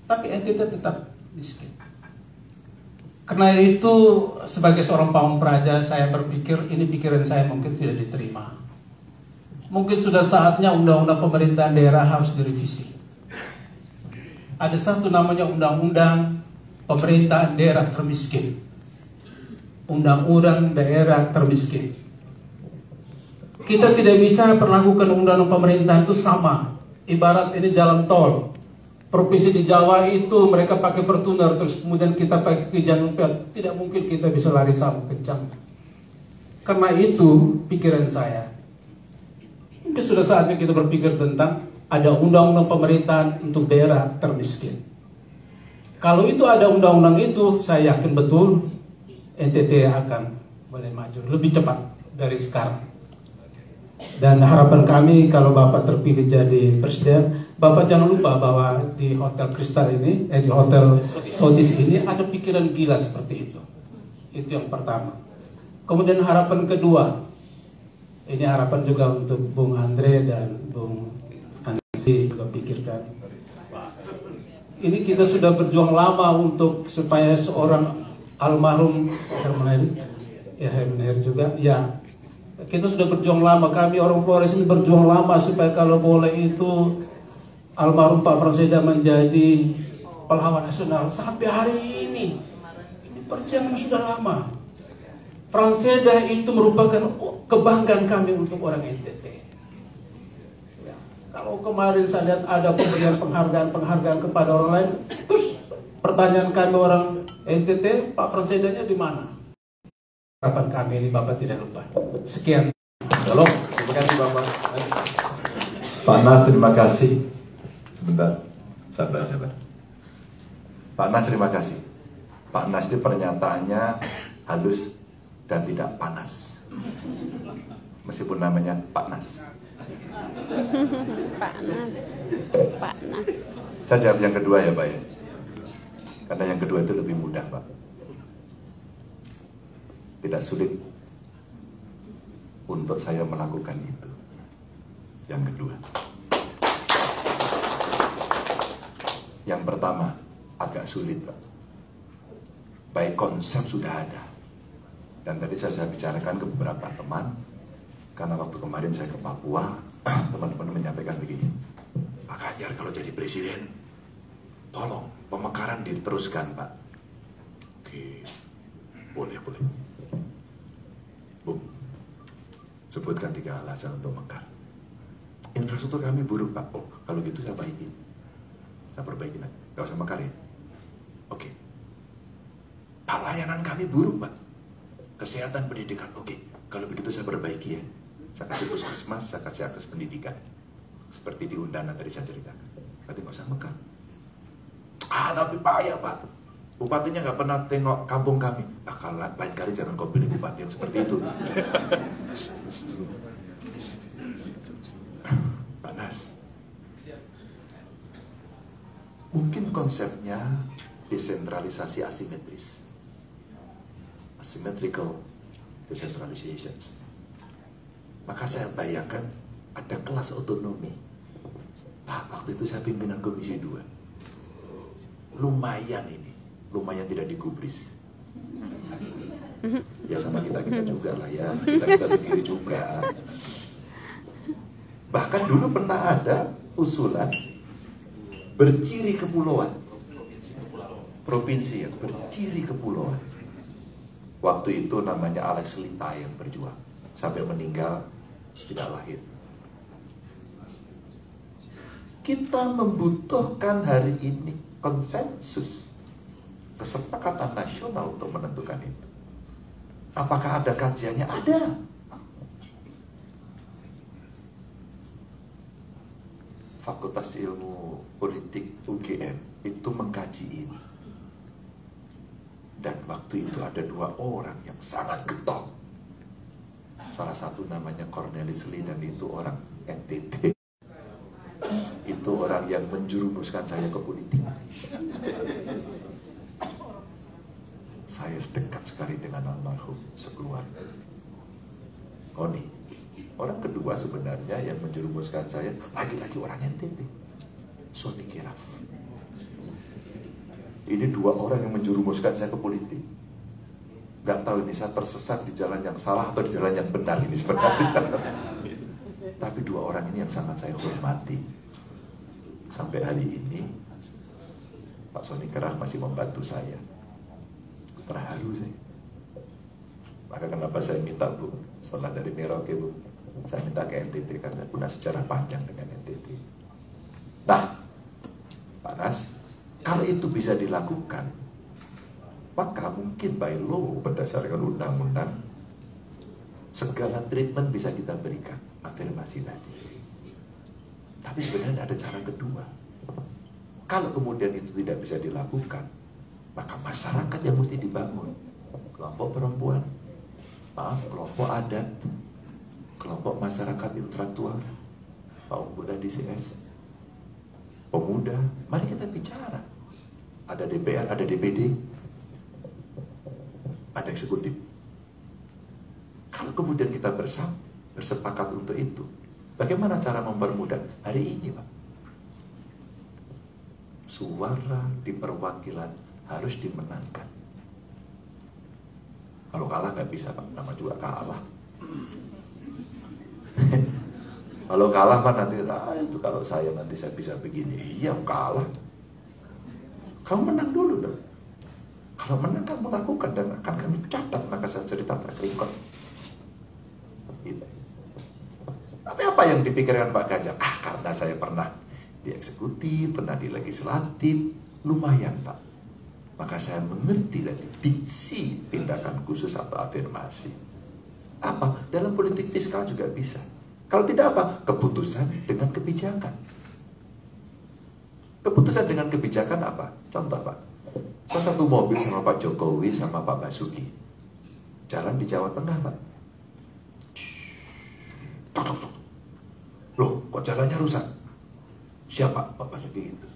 Tapi NTT tetap miskin. Karena itu sebagai seorang pamong praja saya berpikir ini pikiran saya mungkin tidak diterima. Mungkin sudah saatnya undang-undang pemerintahan daerah harus direvisi. Ada satu namanya undang-undang pemerintahan daerah termiskin. Undang-undang daerah termiskin. Kita tidak bisa perlakukan undang-undang pemerintahan itu sama. Ibarat ini jalan tol. Provinsi di Jawa itu mereka pakai Fortuner, terus kemudian kita pakai Kijang Lumpet. Tidak mungkin kita bisa lari sama kencang. Karena itu pikiran saya, mungkin sudah saatnya kita berpikir tentang ada undang-undang pemerintahan untuk daerah termiskin. Kalau itu ada undang-undang itu, saya yakin betul NTT akan boleh maju lebih cepat dari sekarang. Dan harapan kami kalau Bapak terpilih jadi presiden, Bapak jangan lupa bahwa di Hotel Kristal ini, di Hotel Sotis ini ada pikiran gila seperti itu. Itu yang pertama. Kemudian harapan kedua, ini harapan juga untuk Bung Andre dan Bung Ansi juga pikirkan. Ini kita sudah berjuang lama untuk supaya seorang almarhum Herman juga, ya. Kita sudah berjuang lama, kami orang Flores ini berjuang lama supaya kalau boleh itu almarhum Pak Franseda menjadi pahlawan nasional sampai hari ini. Ini perjuangan sudah lama. Franseda itu merupakan kebanggaan kami untuk orang NTT. Ya, kalau kemarin saya lihat ada pemberian penghargaan kepada orang lain, terus pertanyaan kami orang NTT, Pak Fransedanya di mana? Harapan kami ini Bapak tidak lupa. Sekian. Halo, terima kasih Bapak. Pak Nas, terima kasih. Sebentar, sabar. Pak Nas, terima kasih. Pak Nas itu pernyataannya halus dan tidak panas. Meskipun namanya Pak Nas. Pak Nas. Saya jawab yang kedua ya Pak ya. Karena yang kedua itu lebih mudah Pak. Tidak sulit untuk saya melakukan itu. Yang kedua. Yang pertama, agak sulit Pak. Baik konsep sudah ada. Dan tadi saya bicarakan ke beberapa teman. Karena waktu kemarin saya ke Papua, teman-teman menyampaikan begini. Pak Ganjar kalau jadi presiden, tolong pemekaran diteruskan, Pak. Oke, boleh. Bu, sebutkan 3 alasan untuk mekar. Infrastruktur kami buruk, Pak. Oh, kalau gitu saya perbaiki lagi. Gak usah mekar ya. Oke. Pelayanan kami buruk, Pak. Kesehatan, pendidikan. Oke, kalau begitu saya perbaiki ya. Saya kasih puskesmas, saya kasih akses pendidikan. Seperti di Undana tadi saya ceritakan. Tapi nggak usah mekar. Tapi payah, Pak. Bupatinya nggak pernah tengok kampung kami. Kalau lain kali jangan kau pilih bupati yang seperti itu. Pak Nas, mungkin konsepnya desentralisasi asimetris, asymmetrical decentralization. Maka saya bayangkan ada kelas otonomi. Pak, waktu itu saya pimpinan Komisi 2. Lumayan tidak digubris. Ya sama kita juga lah ya, kita sendiri juga. Bahkan dulu pernah ada usulan berciri kepulauan, provinsi yang berciri kepulauan. Waktu itu namanya Alex Lita yang berjuang sampai meninggal tidak lahir. Kita membutuhkan hari ini konsensus, kesepakatan nasional untuk menentukan itu. Apakah ada kajiannya? Ada. Fakultas Ilmu Politik UGM itu mengkaji ini. Dan waktu itu ada 2 orang yang sangat getol. Salah satu namanya Cornelis Lee dan itu orang NTT. Itu orang yang menjerumuskan saya ke politik. Saya dekat sekali dengan almarhum sekeluarga. Oni. Orang kedua sebenarnya yang menjerumuskan saya lagi-lagi orang NTT. Sony Kiraf. Ini 2 orang yang menjerumuskan saya ke politik. Gak tahu ini saya tersesat di jalan yang salah atau di jalan yang benar ini sebenarnya. Tapi 2 orang ini yang sangat saya hormati. Sampai hari ini Pak Sony Kiraf masih membantu saya. Terharu saya. Maka kenapa saya minta, Bu, setelah dari Merauke, Bu, saya minta ke NTT karena punya sejarah panjang dengan NTT. Nah, Pak Nas, kalau itu bisa dilakukan, maka mungkin by law berdasarkan undang-undang segala treatment bisa kita berikan, afirmasi tadi. Tapi sebenarnya ada cara kedua. Kalau kemudian itu tidak bisa dilakukan, maka masyarakat yang mesti dibangun. Kelompok perempuan, kelompok adat, kelompok masyarakat intelektual, kaum muda di CS, pemuda, mari kita bicara. Ada DPR, ada DPD, ada eksekutif. Kalau kemudian kita bersepakat untuk itu, bagaimana cara mempermudah? Hari ini, Pak, suara di perwakilan harus dimenangkan. Kalau kalah nggak bisa, Pak, nama juga kalah. Kalau kalah, Pak, nanti itu kalau saya nanti saya bisa begini. Iya, kalah. Kamu menang dulu dong. Kalau menang kamu lakukan dan akan kami catat, maka saya cerita track record. Gitu. Tapi apa yang dipikirkan Pak Ganjar? Karena saya pernah di eksekutif, pernah di legislatif, lumayan, Pak. Maka saya mengerti dari diksi tindakan khusus atau afirmasi. Apa? Dalam politik fiskal juga bisa. Kalau tidak apa? Keputusan dengan kebijakan. Keputusan dengan kebijakan apa? Contoh, Pak. Saya satu mobil sama Pak Jokowi sama Pak Basuki. Jalan di Jawa Tengah, Pak. Loh, kok jalannya rusak? Siapa? Pak Basuki itu.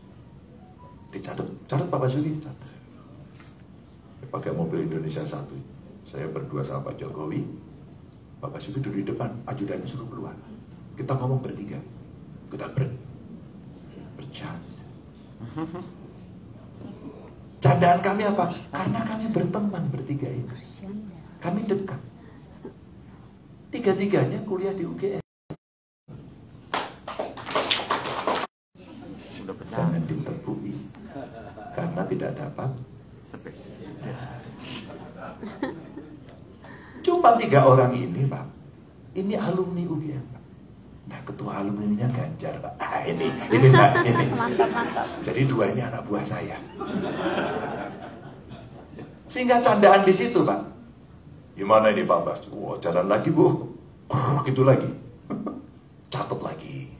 Dicatat Pak Basuki, catat. Pakai mobil Indonesia 1. Saya berdua sama Pak Jokowi. Pak Basuki duduk di depan, ajudannya suruh keluar. Kita ngomong bertiga. Kita bercanda. Candaan kami apa? Karena kami berteman bertiga ini. Kami dekat. Tiga-tiganya kuliah di UGM. Cuma 3 orang ini, Pak. Ini alumni UGM, Pak. Nah, ketua alumni-nya Ganjar, Pak. Ini Pak, ini. Mantap. Jadi 2 ini anak buah saya. Sehingga candaan di situ, Pak. Gimana ini Pak Bas? Wah, jalan lagi, Bu. Gitu lagi. Catat lagi.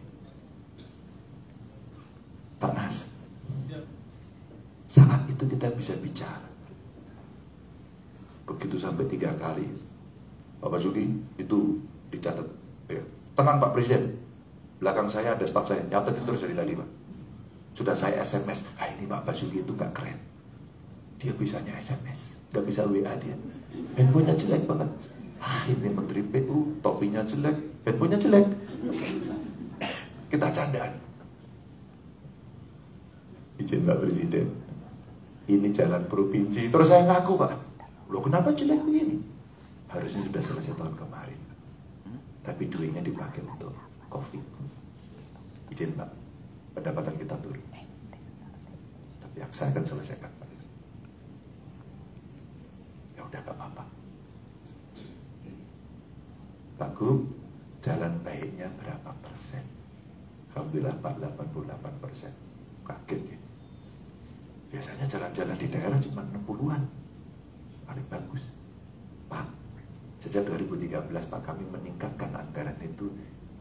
Pak Nas. Saat itu kita bisa bicara. Begitu sampai 3 kali, Pak Basuki itu dicatat. Ya. Tenang Pak Presiden, belakang saya ada staf saya, nyatet itu terus dari tadi Pak. Sudah saya SMS, ini Pak Basuki itu gak keren. Dia bisanya SMS, gak bisa WA dia. Handphonenya jelek banget. Ini Menteri PU, topinya jelek, handphonenya jelek. Kita candaan. Izin Pak Presiden, ini jalan provinsi. Terus saya ngaku Pak, loh kenapa jelek begini? Harusnya sudah selesai tahun kemarin. Tapi duitnya dipakai untuk COVID. Izin Pak, pendapatan kita turun. Tapi saya akan selesaikan Pak. Ya udah gak apa-apa. Pak Gub, jalan baiknya berapa persen? Alhamdulillah Pak 88%. Kaget ya. Biasanya jalan-jalan di daerah cuma 60-an. Paling bagus. Pak, sejak 2013 Pak kami meningkatkan anggaran itu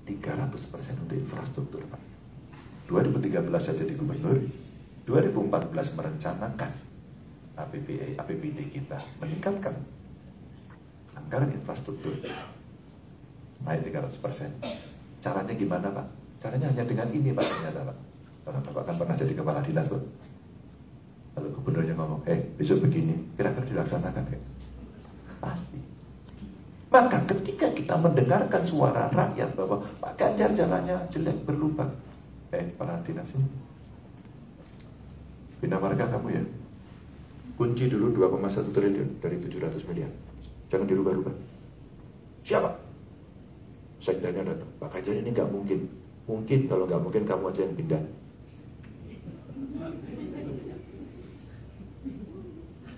300% untuk infrastruktur Pak. 2013 saya jadi gubernur, 2014 merencanakan APBD kita meningkatkan anggaran infrastruktur naik 300%. Caranya gimana Pak? Caranya hanya dengan ini Pak, ternyata Pak. Bapak kan pernah jadi kepala dinas tuh. Lalu gubernurnya ngomong, besok begini, kira-kira dilaksanakan pasti. Maka ketika kita mendengarkan suara rakyat bahwa Pak Ganjar jalannya jelek berlubang, para dinas ini, bina marga kamu ya, kunci dulu 2,1 triliun dari 700 miliar, jangan dirubah-rubah. Siapa? Sekdanya datang, Pak Ganjar ini nggak mungkin. Mungkin, kalau nggak mungkin kamu aja yang pindah.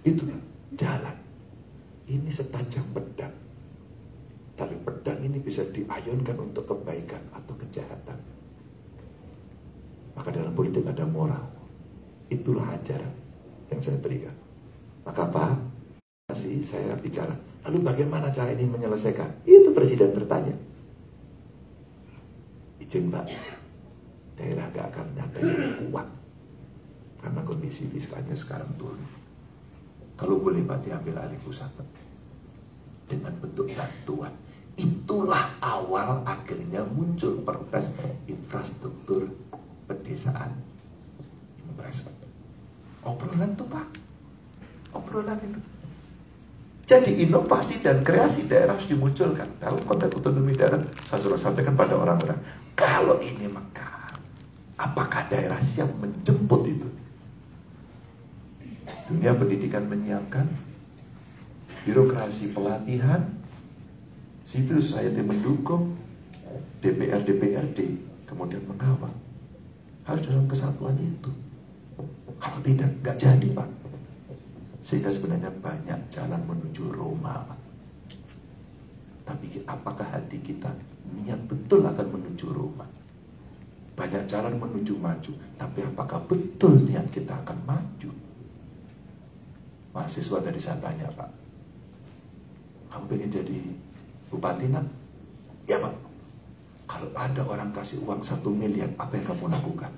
Itu jalan. Ini setajam pedang. Tapi pedang ini bisa diayunkan untuk kebaikan atau kejahatan. Maka dalam politik ada moral. Itulah ajaran yang saya berikan. Maka Pak, saya bicara. Lalu bagaimana cara ini menyelesaikan? Itu Presiden bertanya. Izin Pak, daerah gak akan ada yang kuat. Karena kondisi fiskalnya sekarang turun. Kalau boleh Pak diambil alih pusat dengan bentuk bantuan. Itulah awal akhirnya muncul perpres infrastruktur pedesaan. Impres Pak. Obrolan tuh Pak. Obrolan itu. Jadi inovasi dan kreasi daerah harus dimunculkan. Dalam konteks otonomi daerah, saya sudah sampaikan pada orang-orang, kalau ini mekar, apakah daerah siap menjemput itu? Dunia pendidikan menyiapkan, birokrasi pelatihan, civil society mendukung, DPRD kemudian mengawal. Harus dalam kesatuan itu. Kalau tidak, nggak jadi Pak. Sehingga sebenarnya banyak jalan menuju Roma. Tapi apakah hati kita niat betul akan menuju Roma? Banyak jalan menuju maju, tapi apakah betul niat kita akan maju? Mahasiswa dari saya tanya, Pak, kamu pengen jadi bupati nak? Ya Pak. Kalau ada orang kasih uang 1 miliar, apa yang kamu lakukan?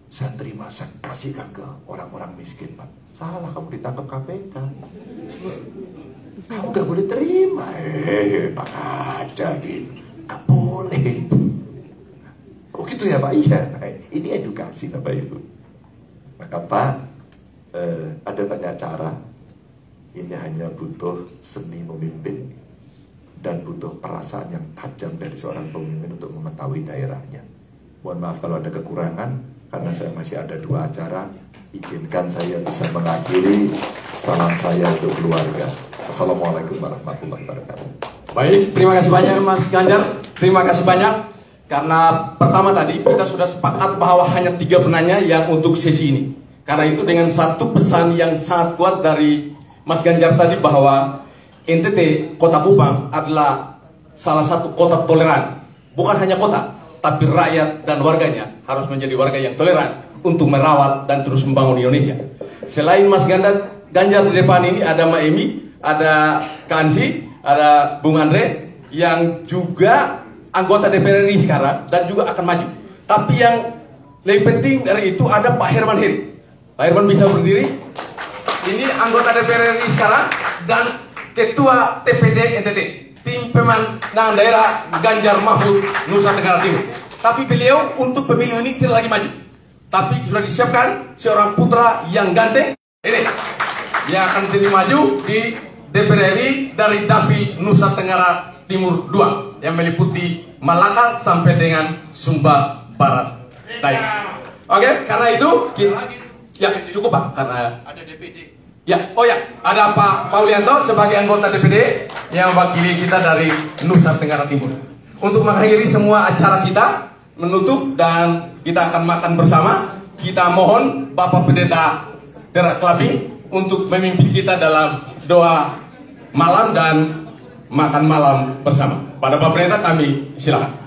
Saya terima, saya kasihkan ke orang-orang miskin Pak. Salah, kamu ditangkap KPK. Kamu gak boleh terima. Pak aja gitu. Gak boleh. Oh gitu ya Pak? Iya. Nah, ini edukasi Bapak Ibu. Maka Pak, ada banyak cara. Ini hanya butuh seni memimpin dan butuh perasaan yang tajam dari seorang pemimpin untuk mengetahui daerahnya. Mohon maaf kalau ada kekurangan, karena saya masih ada 2 acara. Izinkan saya bisa mengakhiri. Salam saya untuk keluarga. Assalamualaikum warahmatullahi wabarakatuh. Baik, terima kasih banyak Mas Ganjar. Terima kasih banyak. Karena pertama tadi kita sudah sepakat bahwa hanya 3 penanya yang untuk sesi ini. Karena itu dengan satu pesan yang sangat kuat dari Mas Ganjar tadi bahwa NTT Kota Kupang adalah salah satu kota toleran. Bukan hanya kota, tapi rakyat dan warganya harus menjadi warga yang toleran untuk merawat dan terus membangun Indonesia. Selain Mas Ganjar di depan ini ada Mbak Emi, ada Kansi, ada Bung Andre yang juga anggota DPR RI sekarang dan juga akan maju. Tapi yang lebih penting dari itu ada Pak Herman Heri. Pak Herman bisa berdiri. Ini anggota DPR RI sekarang dan Ketua TPD NTT, Tim Pemenangan Daerah Ganjar Mahfud Nusa Tenggara Timur. Tapi beliau untuk pemilu ini tidak lagi maju. Tapi sudah disiapkan seorang putra yang ganteng ini yang akan jadi maju di DPR RI dari Dapil Nusa Tenggara Timur 2 yang meliputi Malaka sampai dengan Sumba Barat Daya. Oke, karena itu ya cukup Pak, karena Ada DPD. ya, oh ya, ada Pak Paulianto sebagai anggota DPD yang mewakili kita dari Nusa Tenggara Timur. Untuk mengakhiri semua acara kita, menutup dan kita akan makan bersama. Kita mohon Bapak Pendeta Terak Klabing untuk memimpin kita dalam doa malam dan makan malam bersama. Pada Bapak Pendeta kami silakan.